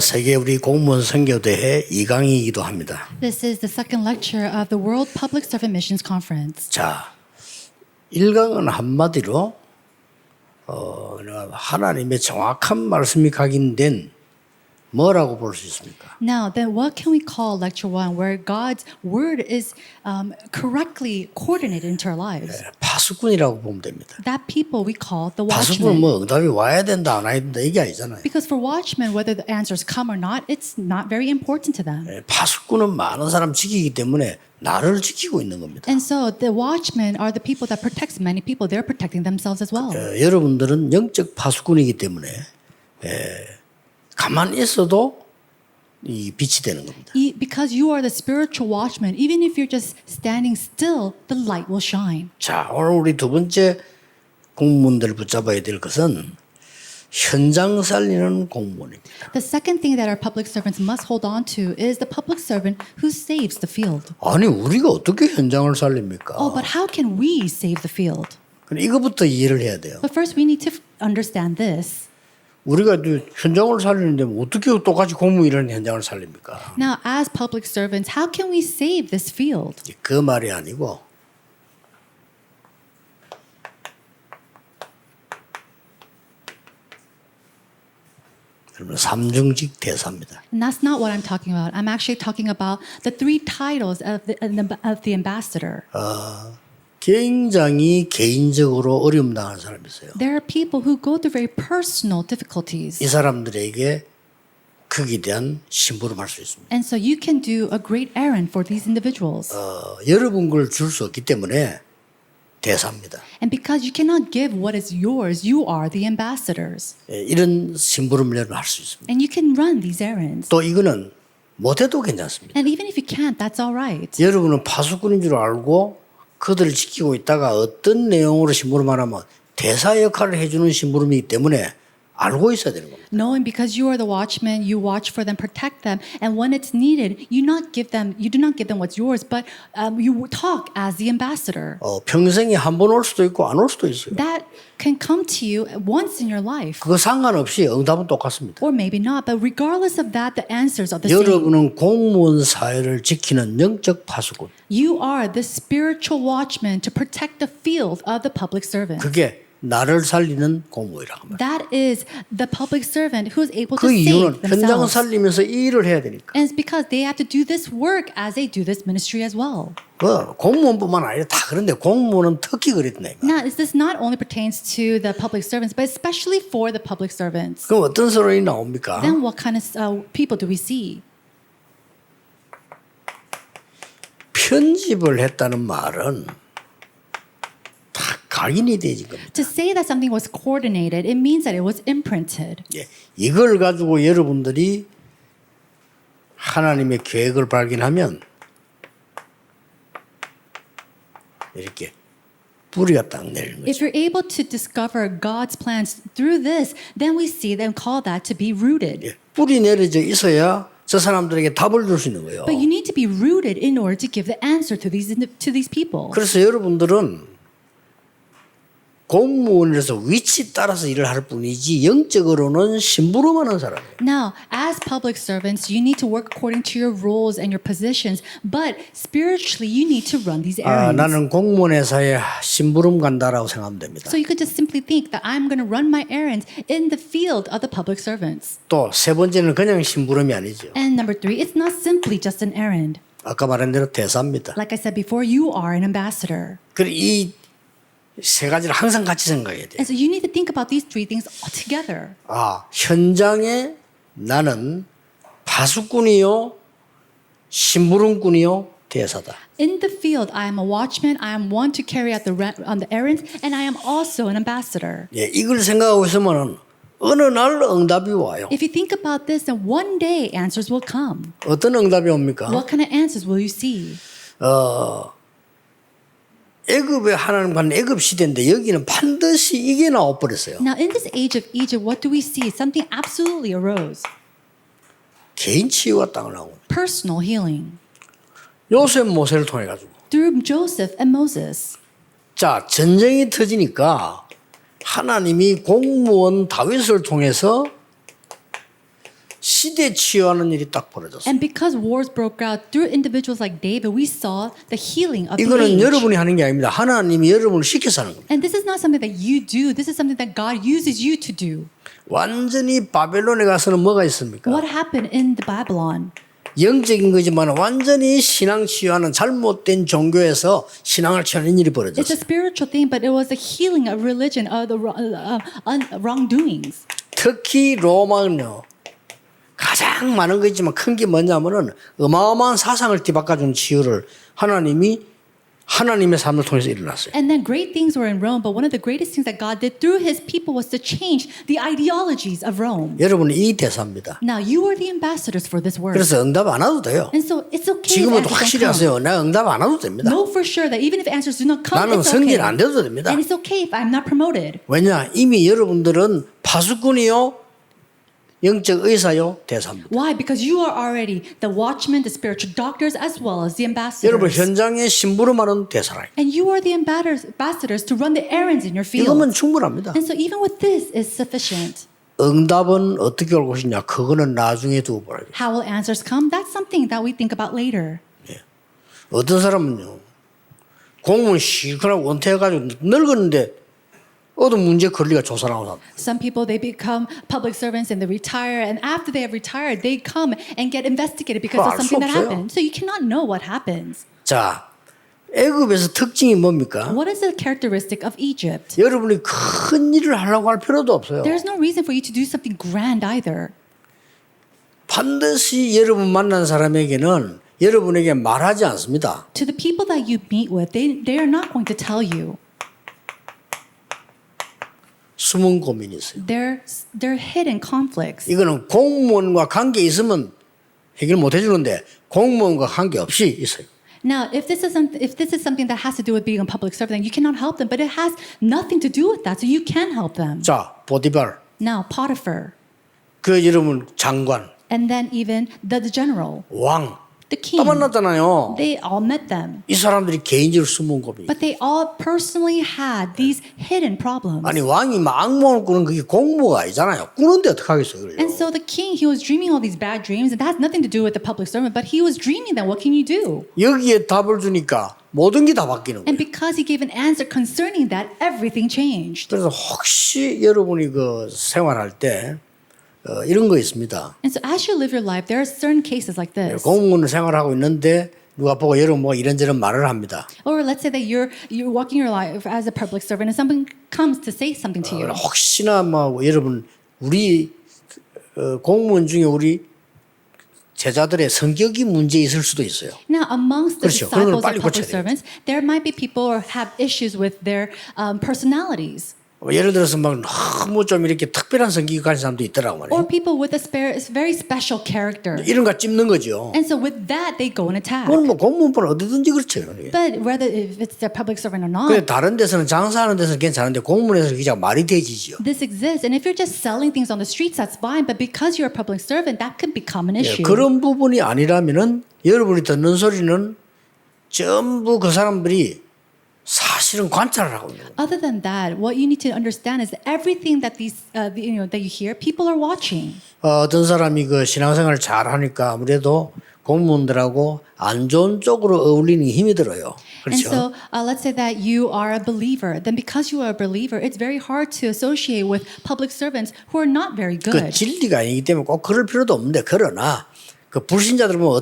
세계 우리 공무원 선교대회 2강이기도 합니다. This is the second lecture of the World Public Servant Missions Conference. 자, 1강은 한마디로 하나님의 정확한 말씀이 각인된 뭐라고 볼 수 있습니까? Now, then what can we call lecture 1 where God's word is correctly coordinated into our lives? 파수꾼이라고 보면 됩니다. That people we call the 파수꾼은 watchmen. 뭐 응답이 와야 된다 안 와야 된다 이게 아니잖아요. Because for watchmen, whether the answers come or not, it's not very important to them. 파수꾼은 많은 사람 지키기 때문에 나를 지키고 있는 겁니다. And so the watchmen are the people that protects many people. They're protecting themselves as well. 여러분들은 영적 파수꾼이기 때문에 가만히 있어도 이 빛이 되는 겁니다. Because you are the spiritual watchman, even if you're just standing still, the light will shine. 자, 오늘 우리 두 번째 공무원들 붙잡아야 될 것은 현장 살리는 공무원입니다. The second thing that our public servants must hold on to is the public servant who saves the field. 아니 우리가 어떻게 현장을 살립니까? Oh, but how can we save the field? 그럼 이것부터 이해를 해야 돼요. But first we need to understand this. 우리가 현장을 살리는데 어떻게 똑같이 공무원이라는 현장을 살립니까? Now, as public servants, how can we save this field? 그 말이 아니고 그러면 삼중직 대사입니다. And that's not what I'm talking about. I'm actually talking about the three titles of the ambassador. 굉장히 개인적으로 어려움 당하는 사람이 있어요. There are people who go through very personal difficulties. 이 사람들에게 거기에 대한 심부름할 수 있습니다. And so you can do a great errand for these individuals. 여러분 걸 줄 수 없기 때문에 대사입니다. And because you cannot give what is yours, you are the ambassadors. 이런 심부름을 할 수 있습니다. And you can run these errands. 또 이거는 못해도 괜찮습니다. And even if you can't, that's all right. 여러분은 파수꾼인 줄 알고 그들을 지키고 있다가 어떤 내용으로 심부름을 하면 대사 역할을 해주는 심부름이기 때문에 알고 있어야 되는 겁니다. Knowing because you are the watchman, you watch for them, protect them, and when it's needed, you do not give them what's yours, but you talk as the ambassador. 평생에 한 번 올 수도 있고 안 올 수도 있어요. That can come to you once in your life, 그거 상관없이 응답은 똑같습니다. or maybe not. But regardless of that, the answers are the same. 여러분은 공무원 사회를 지키는 영적 파수꾼. You are the spiritual watchman to protect the field of the public servant. 그게 나를 살리는 공무원이라고 합니다. That is the public servant who is able 그 to 이유는 save 현장을 themselves. 살리면서 이 일을 해야 되니까. And it's because they have to do this work as they do this ministry as well. 공무원뿐만 아니라 다 그런데 공무원은 특히 그랬네. Now, this not only pertains to the public servants, but especially for the public servants. 그럼 어떤 서론이 나옵니까? Then what kind of people do we see? 편집을 했다는 말은 다 각인이 되진 겁니다. To say that something was coordinated, it means that it was imprinted. 이걸 가지고 여러분들이 하나님의 계획을 발견하면 이렇게 뿌리가 딱 내리는 If 거죠. you're able to discover God's plans through this, then we see them call that to be rooted. 뿌리 내려져 있어야 저 사람들에게 답을 줄 수 있는 거예요. But you need to be rooted in order to give the answer to these people. 그래서 여러분들은 공무원이라서 위치 따라서 일을 할 뿐이지 영적으로는 심부름하는 사람이에요. Now, as public servants, you need to work according to your roles and your positions, but spiritually, you need to run these errands. 나는 공무원 회사에 심부름 간다라고 생각하면 됩니다. So you could just simply think that I'm going to run my errands in the field of the public servants. 또 세 번째는 그냥 심부름이 아니죠. And number 3, it's not simply just an errand. 아까 말한 대로 대사입니다. Like I said before, you are an ambassador. 그리고 이 세 가지를 항상 같이 생각해야 돼요. And so you need to think about these 3 things all together. 현장에 나는 파수꾼이요, 심부름꾼이요, 대사다. In the field, I am a watchman, I am one to carry out on the errands, and I am also an ambassador. 이걸 생각하고 있으면 어느 날 응답이 와요. If you think about this, then one day answers will come. 어떤 응답이 옵니까? What kind of answers will you see? 애굽에 하나님 관 애굽 시대인데 여기는 반드시 이게 나와버렸어요. Now, in this age of Egypt, what do we see? Something absolutely arose. 개인 치유가 딱 나오고 Personal healing. 요셉 모세를 통해 가지고 Through Joseph and Moses. 자 전쟁이 터지니까 하나님이 공무원 다윗을 통해서 시대 치유하는 일이 딱 벌어졌어요. And because wars broke out through individuals like David, we saw the healing of the 이거는 age. 여러분이 하는 게 아닙니다. 하나님이 여러분을 시켜서 하는 겁니다. And this is not something that you do. This is something that God uses you to do. 완전히 바벨론에 가서는 뭐가 있습니까? What happened in the Babylon? 영적인 거지만 완전히 신앙 치유하는 잘못된 종교에서 신앙을 치유하는 일이 It's a 벌어졌어요. spiritual thing, but it was the healing of religion, of the wrongdoings. 특히 로마는요. 가장 많은 거 있지만 큰 게 뭐냐면은 어마어마한 사상을 뒤바꿔주는 치유를 하나님의 삶을 통해서 일어났어요. And then great things were in Rome, but one of the greatest things that God did through his people was to change the ideologies of Rome. 여러분은 이 대사입니다. Now, you are the ambassadors for this word. 그래서 응답 안 와도 돼요. And so it's okay if 지금은 answers 확실히 don't come. 하세요. 내가 응답 안 와도 됩니다. Know for sure that even if answers do not come, 나는 it's 승진 okay. 안 돼도 됩니다. And it's okay if I'm not promoted. 왜냐? 이미 여러분들은 파수꾼이요, 영적 의사요, 대사입니다. Why? Because you are already the watchmen, the spiritual doctors, as well as the 여러분 ambassadors. 현장에 심부름하는 대사라. And you are the ambassadors to run the errands in your 이거면 field. 충분합니다. And so even with this is sufficient. 응답은 어떻게 올 것이냐? 그거는 나중에 두고 보라. How will answers come? That's something that we think about later. 어떤 사람은요, 공무원 실컷하고 은퇴해가지고 늙었는데 어떤 문제 걸리가 조사 나오잖아. Some people, they become public servants and they retire, and after they have retired, they come and get investigated because of 알 수 something that 없어요. happened. So you cannot know what happens. 자, 애굽에서 특징이 뭡니까? What is the characteristic of Egypt? 여러분이 큰 일을 하려고 할 필요도 없어요. There's no reason for you to do something grand either. 반드시 여러분 만난 사람에게는 여러분에게 말하지 않습니다. To the people that you meet with, they are not going to tell you. 숨은 고민이 있어요. They're hidden conflicts. 이거는 공무원과 관계 있으면 해결 못 해주는데 공무원과 관계 없이 있어요. Now, if this is something that has to do with being a public servant, then you cannot help them. But it has nothing to do with that, so you can help them. 자, 보디발, Now, Potiphar, 그 여러분 장관, and then even the general, 왕, the 다 king, 만났잖아요. they all met them. 이 사람들이 개인적으로 숨은 고민이. But they all personally had these hidden problems. 아니 왕이 막 악몽을 꾸는 그게 공무가 아니잖아요. 꾸는데 어떻게 하겠어요? 그래요? And so the king, he was dreaming all these bad dreams, and that has nothing to do with the public servant, but he was dreaming them. What can you do? 여기에 답을 주니까 모든 게 다 바뀌는 And 거예요. because he gave an answer concerning that, everything changed. 그래서 혹시 여러분이 그 생활할 때 이런 거 있습니다. And so as you live your life, there are certain cases like this. 공무원 생활하고 있는데 누가 보고 여러분 뭐 이런저런 말을 합니다. Or let's say that you're walking your life as a public servant and someone comes to say something to you. 혹시나 뭐 여러분 우리 공무원 중에 우리 제자들의 성격이 문제 있을 수도 있어요. Now, amongst the 그렇죠. 그런 걸 disciples 빨리 of public 고쳐야 돼요. servants, there might be people who have issues with their personalities. 예를 들어서 막 너무 좀 이렇게 특별한 성격이 가진 사람도 있더라고 Or 말이에요. people with a very special character. 이런 거 찝는 거죠. And so with that, they go and attack. 그건 뭐 공무원은 어디든지 그렇죠. But whether if it's their public servant or 근데 not, 다른 데서는 장사하는 데서는 괜찮은데 공무원에서 그냥 말이 되지죠. this exists. And if you're just selling things on the streets, that's fine. But because you're a public servant, that could become an issue. 그런 부분이 아니라면은 여러분이 듣는 소리는 전부 그 사람들이 사실은 관찰을 하고 있는 거예요. Other than that, what you need to understand is that everything that that you hear, people are watching. 어떤 사람이 그 신앙생활을 잘 하니까 아무래도 공무원들하고 안 좋은 쪽으로 어울리는 힘이 들어요. And 그렇죠? so let's say that you are a believer. Then because you are a believer, it's very hard to associate with public servants who are not very 그 good. 진리가 아니기 때문에 꼭 그럴 필요도 없는데 그러나 그 불신자들 보면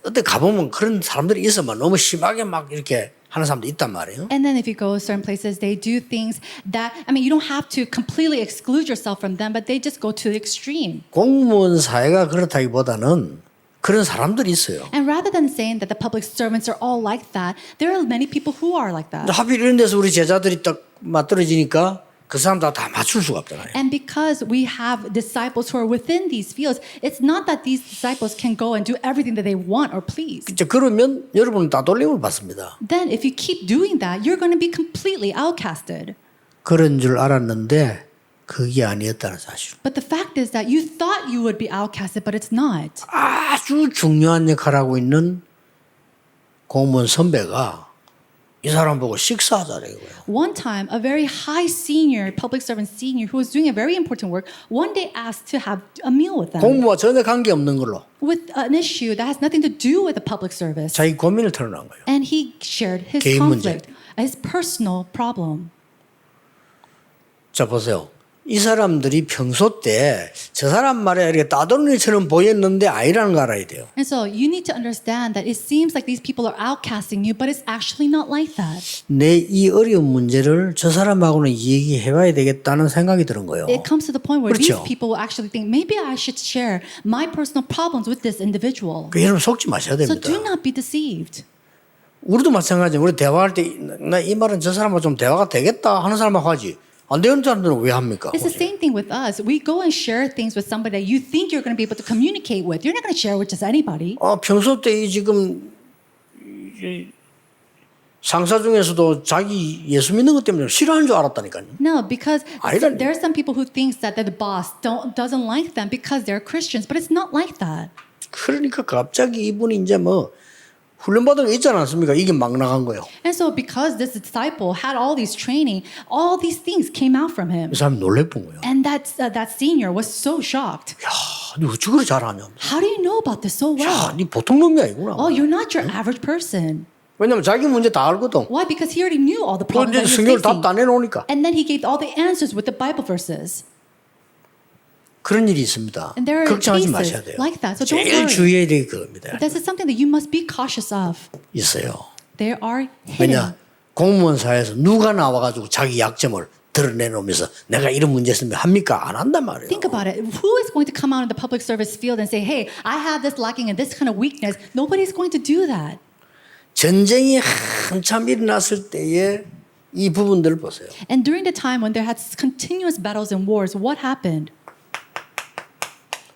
어디 가보면 그런 사람들이 있어만 너무 심하게 막 이렇게 하는 사람도 있단 말이에요. And then if you go to certain places, they do things that, I mean, you don't have to completely exclude yourself from them, but they just go to the extreme. 공무원 사회가 그렇다기보다는 그런 사람들이 있어요. And rather than saying that the public servants are all like that, there are many people who are like that. 하필 이런 데서 우리 제자들이 딱 맞들어지니까 그 사람들 다 맞출 수가 없잖아요. And because we have disciples who are within these fields, it's not that these disciples can go and do everything that they want or please. 이제 그러면 여러분은 따돌림을 받습니다. Then if you keep doing that, you're going to be completely outcasted. 그런 줄 알았는데 그게 아니었다는 사실. But the fact is that you thought you would be outcasted, but it's not. 아주 중요한 역할을 하고 있는 공무원 선배가 이 사람 보고 식사하자래 이거예요. One time, a very high senior, public servant senior, who was doing a very important work, one day asked to have a meal with them 공부와 전혀 관계 없는 걸로 with an issue that has nothing to do with the public service. 자기 고민을 털어놓은 거예요. And he shared his 개인 문제. conflict, his personal problem. 자 보세요. 이 사람들이 평소 때 저 사람 말에 이렇게 따돌는 일처럼 보였는데 아니라는 거 알아야 돼요. And so you need to understand that it seems like these people are outcasting you, but it's actually not like that. 내 이 어려운 문제를 저 사람하고는 얘기해봐야 되겠다는 생각이 드는 거예요. It comes to the point where 그렇죠. these people will actually think, maybe I should share my personal problems with this individual. 그 여러분 속지 마셔야 So 됩니다. do not be deceived. 우리도 마찬가지예요. 우리 대화할 때 나 이 말은 저 사람하고 좀 대화가 되겠다 하는 사람하고 하지. 안 되는 사람들은 왜 합니까? It's the same thing with us. We go and share things with somebody that you think you're going to be able to communicate with. You're not going to share with just anybody. 평소 때 이 지금 이 상사 중에서도 자기 예수 믿는 것 때문에 싫어하는 줄 알았다니까요. No, because 아니라니요. there are some people who think that the boss doesn't like them because they're Christians, but it's not like that. 그러니까 갑자기 이분이 이제 뭐 훈련받은 거 있지 않았습니까? 이게 막 나간 거예요. And so because this disciple had all these training, all these things came out from him. 이 사람이 놀래본 거예요. And that senior was so shocked. 야, 니 어찌 그리 잘하냐? How do you know about this so 야, well? 니 보통 놈이 아니구나. Oh, you're not your average person. 왜냐면 자기 문제 다 알거든. Why? Because he already knew all the 또 problems 이제 that he 성경을 was 다 facing. 따내놓으니까 And then he gave all the answers with the Bible verses. 그런 일이 있습니다. And there are 걱정하지 cases 마셔야 돼요. like that. So don't 제일 worry. 주의해야 될 겁니다. This is something that you must be cautious of. 있어요. There are hidden. 왜냐 공무원 사회에서 누가 나와가지고 자기 약점을 드러내놓으면서 내가 이런 문제 있으면 합니까? 안 한단 말이에요. Think about it. Who is going to come out in the public service field and say, hey, I have this lacking and this kind of weakness? Nobody's going to do that. 전쟁이 한참 일어났을 때에 이 부분들을 보세요. And during the time when there had continuous battles and wars, what happened?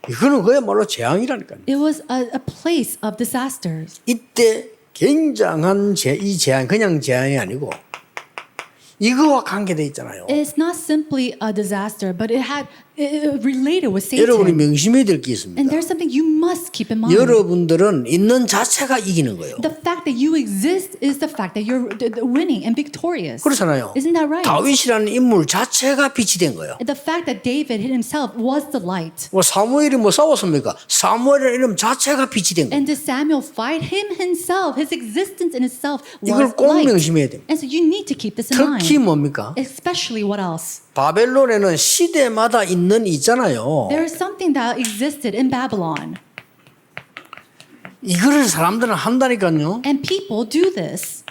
이거는 그야말로 재앙이라니까요. It was a place of disasters. 이때 굉장한 이 재앙 그냥 재앙이 아니고 이거와 관계돼 있잖아요. It's not simply a disaster, but it related with 여러분이 Satan. 명심해야 될 게 있습니다. And there's something you must keep in mind. 여러분들은 있는 자체가 이기는 거예요. The fact that you exist is the fact that you're winning and victorious. 그렇잖아요. Isn't that right? 다윗이라는 인물 자체가 빛이 된 거예요. The fact that David himself was the light. 뭐 사무엘이 뭐 싸웠습니까? 사무엘이라는 이름 자체가 빛이 된 거예요. And did Samuel fight him himself? His existence in itself 이걸 was 꼭 light. 명심해야 됩니다. And so you need to keep this in mind. 특히 뭡니까? Especially what else? 바벨론에는 시대마다 있는 있잖아요. There is something that existed in Babylon. 이거를 사람들은 한다니까요. And people do this.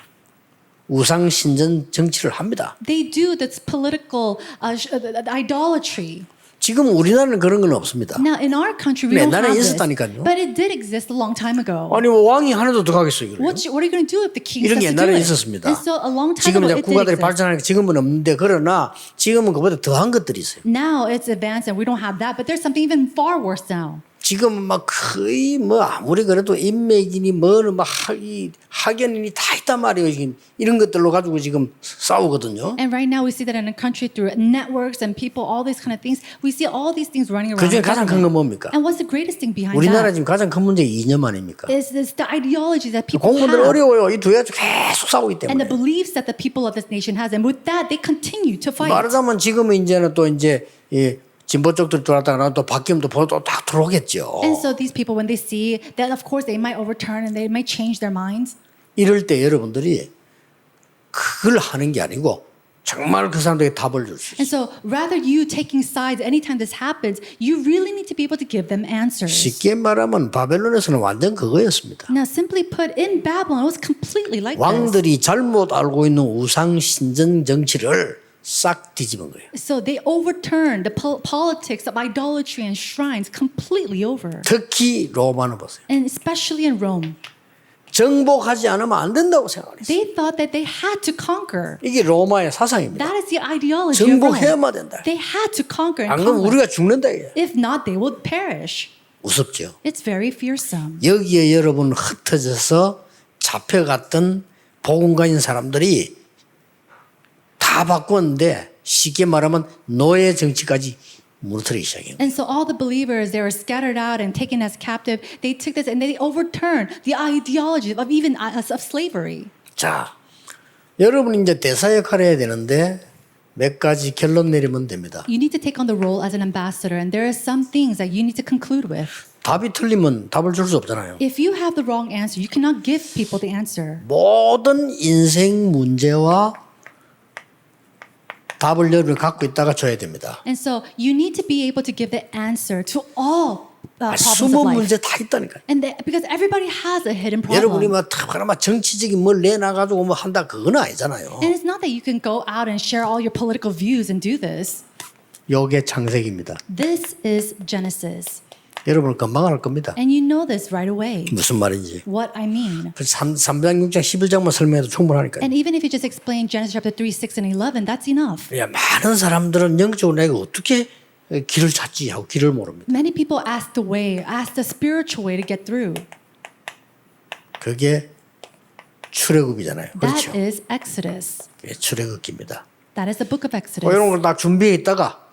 우상 신전 정치를 합니다. They do this political idolatry. 지금 우리나라는 그런 건 없습니다. Now, in our country, we don't 옛날에 have this. 있었다니까요. But it did exist a long time ago. 아니 뭐 왕이 하나도 더 가겠어요. 이거를. What are you going to do if the king 이런 게 says to do 옛날에 it? 있었습니다. And so a long time 지금 ago, 이제 it did 국가들이 exist. 발전하니까 지금은 없는데 그러나 지금은 그보다 더한 것들이 있어요. Now it's advanced and we don't have that, but there's something even far worse now. 지금은 막 거의 뭐 아무리 그래도 인맥이니 뭐는 막 학연인이 다 있단 말이에요. 지금 이런 것들로 가지고 지금 싸우거든요. And right now we see that in a country through networks and people, all these kind of things. We see all these things running around. 그중에 the 가장 큰 건 government. 뭡니까? And what's the greatest thing behind 우리나라 that? 지금 가장 큰 문제 이념 아닙니까? Is the ideology that people 공무원들 have 어려워요. 이 두 가지고 계속 싸우기 and the 때문에. beliefs that the people of this nation has. And with that, they continue to fight. 말하자면 지금은 이제는 또 이제 이 진보 쪽들 들어왔다가 또 바뀌면 또 다 들어오겠죠. And so these people, when they see that, of course, they might overturn and they might change their minds. 이럴 때 여러분들이 그걸 하는 게 아니고 정말 그 사람들에게 답을 줄 수 있어요. And so rather you taking sides anytime this happens, you really need to be able to give them answers. 쉽게 말하면 바벨론에서는 완전 그거였습니다. Now, simply put, in Babylon, it was completely like this. 왕들이 잘못 알고 있는 우상 신전 정치를 싹 뒤집은 거예요. So they overturned the politics of idolatry and shrines completely over. 특히 로마는 보세요. And especially in Rome. 정복하지 않으면 안 된다고 생각했어요. They thought that they had to conquer. 이게 로마의 사상입니다. That is the ideology of Rome. 정복해야만 된다. They had to conquer and 안 그러면 conquer. 우리가 죽는다 이게. If not, they will perish. 무섭죠. It's very fearsome. 여기에 여러분 흩어져서 잡혀갔던 복음가인 사람들이 다 바꿨는데 쉽게 말하면 노예 정치까지 무너뜨리기 시작해요. And so all the believers, they were scattered out and taken as captive. They took this and they overturned the ideology of even of slavery. 자, 여러분이 이제 대사 역할을 해야 되는데 몇 가지 결론 내리면 됩니다. You need to take on the role as an ambassador, and there are some things that you need to conclude with. 답이 틀리면 답을 줄 수 없잖아요. If you have the wrong answer, you cannot give people the answer. 모든 인생 문제와 답을 여러분이 갖고 있다가 줘야 됩니다. And so you need to be able to give the answer to all problems of 숨은 life. 문제 다 있다니까요. And because everybody has a hidden 여러분이 problem. 막 정치적인 뭘 내놔가지고 뭐 한다 그건 아니잖아요. And it's not that you can go out and share all your political views and do this. 요게 창세기입니다. This is Genesis. 여러분 금방 알 겁니다. And you know this right away. 무슨 말인지. What I mean. 3장, 6장, 11장만 설명해도 충분하니까요. And even if you just explain Genesis chapter 3, 6, and 11, that's enough. 많은 사람들은 영적으로 내가 어떻게 길을 찾지 하고 길을 모릅니다. Many people ask the way, ask the spiritual way to get through. 그게 출애굽이잖아요. That 그렇죠. is Exodus. 그게 출애굽기입니다. That is the book of Exodus. 이런 걸 다 준비해 있다가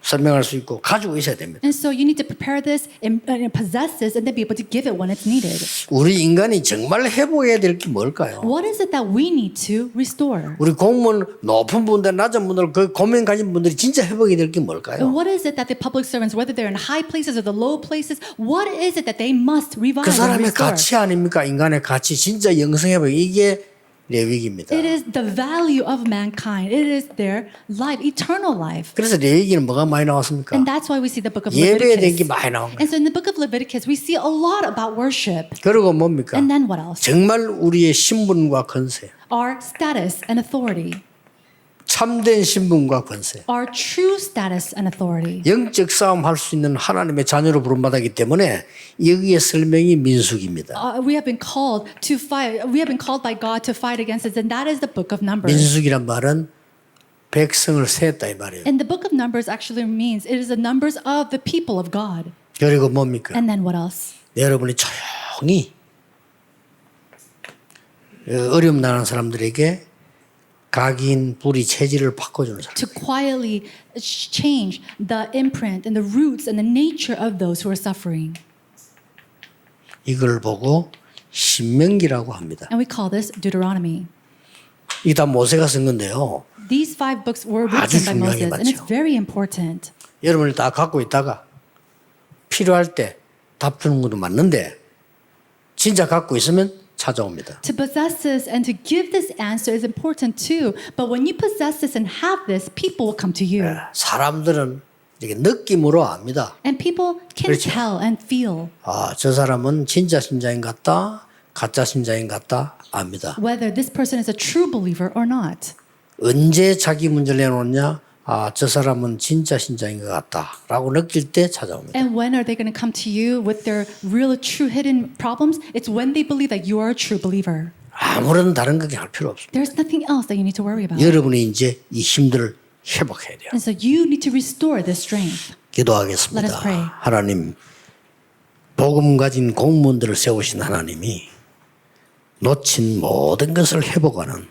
설명할 수 있고 가지고 있어야 됩니다. And so you need to prepare this and possess this and then be able to give it when it's needed. 우리 인간이 정말 회복해야 될 게 뭘까요? What is it that we need to restore? 우리 공무원 높은 분들, 낮은 분들, 그 고민 가진 분들이 진짜 회복이 될 게 뭘까요? And what is it that the public servants, whether they're in high places or the low places, what is it that they must revive 그 and 사람의 restore? 가치 아닙니까? 인간의 가치, 진짜 영성 회복 이게 레위기입니다. It is the value of mankind. It is their life, eternal life. 그래서 레위기는 뭐가 많이 나왔습니까? And that's why we see the book of 예배에 대한 게 Leviticus. 많이 나온 거예요. And so in the book of Leviticus, we see a lot about worship. 그리고 뭡니까? And then what else? 정말 우리의 신분과 권세, Our status and authority. 참된 신분과 권세, Our true status and authority. 영적 싸움 할 수 있는 하나님의 자녀로 부름받았기 때문에 여기에 설명이 민수기입니다. We have been called to fight. We have been called by God to fight against us, and that is the book of Numbers. 민수기란 말은 백성을 세했다 이 말이에요. And the book of Numbers actually means it is the numbers of the people of God. 그리고 뭡니까? And then what else? 여러분이 조용히 어려움 나는 사람들에게 각인, 뿌리, 체질을 바꿔주는 사람. To quietly change the imprint and the roots and the nature of those who are suffering. 이걸 보고 신명기라고 합니다. And we call this Deuteronomy. 이게 다 모세가 쓴 건데요. These 5 books were 아주 written by 중요하게 Moses, and it's 맞죠. very important. 여러분이 다 갖고 있다가 필요할 때 답 주는 것도 맞는데 진짜 갖고 있으면 찾아옵니다. To possess this and to give this answer is important too. But when you possess this and have this, people will come to you. 사람들은 이렇게 느낌으로 압니다. And people can 그렇죠. tell and feel 아, 저 사람은 진짜 신자인 같다, 가짜 신자인 같다 압니다. whether this person is a true believer or not. 언제 자기 문제를 내놓느냐? 아, 저 사람은 진짜 신자인 것 같다라고 느낄 때 찾아옵니다. And when are they going to come to you with their real, true, hidden problems? It's when they believe that you are a true believer. 아무런 다른 걱정 할 필요 없습니다. There's nothing else that you need to worry about. 여러분이 이제 이 힘들을 회복해야 돼요. And so you need to restore this strength. 기도하겠습니다. Let us pray. 하나님, 복음 가진 공무원들을 세우신 하나님이 놓친 모든 것을 회복하는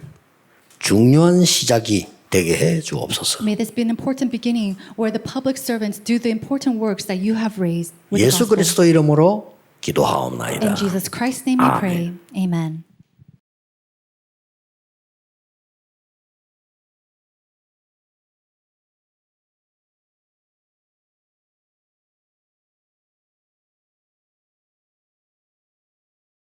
중요한 시작이 되게 해 주옵소서. May this be an important beginning where the public servants do the important works that you have raised with the 예수 gospel. 그리스도 이름으로 기도하옵나이다. In Jesus Christ's name we pray. Amen.